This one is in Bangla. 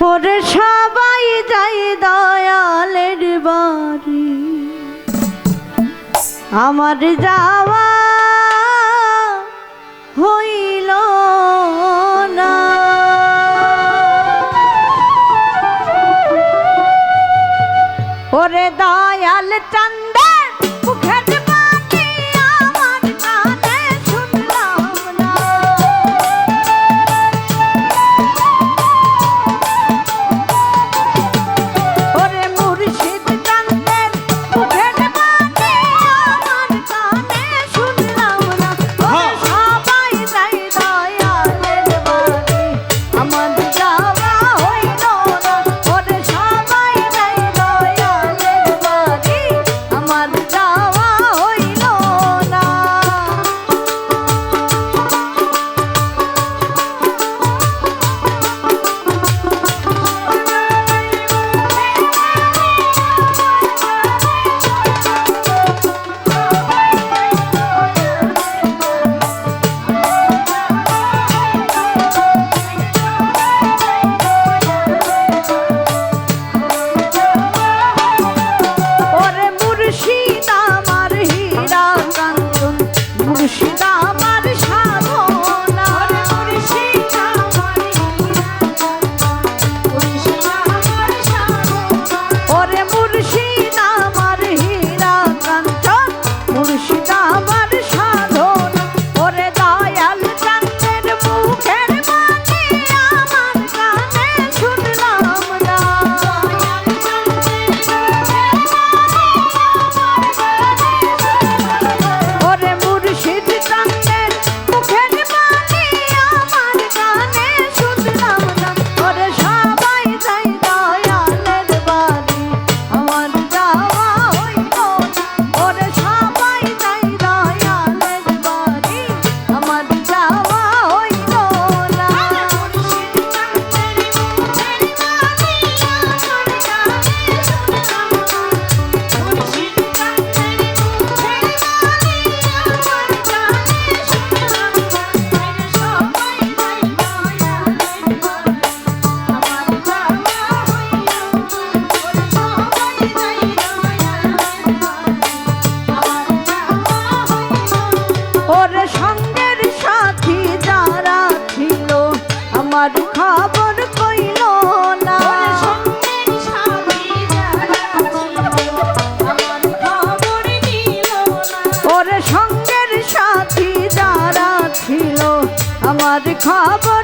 ওরে সবাই যাই দয়ালের বাড়ি, আমার যাওয়া হইল না। ওরে দয়াল চান্দে মুখের বাণী আমার কানে শুনলাম না। ওরে মুর্শিদ চান্দের মুখের বাণী আমার কানে শুনলাম না। ওরে সবাই যাই দয়ালের বাড়ি, আমার যাওয়া হইল না। ওরে সবাই যাই দয়ালের বাড়ি, আমার যাওয়া হইল না। ওরে মুর্শিদ আমার হীরা কাঞ্চন, মুর্শিদ আমার সাধনা। ওরে মুর্শিদ আমার হীরা কাঞ্চন, মুর্শিদ আমার সাধনা। ওরে মুর্শিদ আমার হীরা কাঞ্চন, মুর্শিদ আমার সাধনা। ওরে দয়াল চাঁদের মুখের বাণী আমার কানে শুনলাম না। ওরে মুর্শিদ চাঁদের মুখের বাণী আমার কানে শুনলাম না। ওরে সবাই যাই দয়ালের বাড়ি, আমার যাওয়া হইল না। ওরে সবাই যাই দয়ালের বাড়ি, আমার যাওয়া হইল না। মুর্শিদ চাঁদের মুখের বাণী আমার কানে শুনলাম না। মুর্শিদ চাঁদের মুখের বাণী আমার কানে শুনলাম না। ওরে সবাই যাই দয়ালের বাড়ি, আমার যাওয়া হইল না। ওরে সবাই যাই দয়ালের বাড়ি, আমার যাওয়া হইল না। ওরে সঙ্গের সাথী যারা ছিল আমার খবর কইল না। ওরে সঙ্গের সাথী যারা ছিল আমার খবর নিল না। ওরে সঙ্গের সাথী যারা ছিল আমার খবর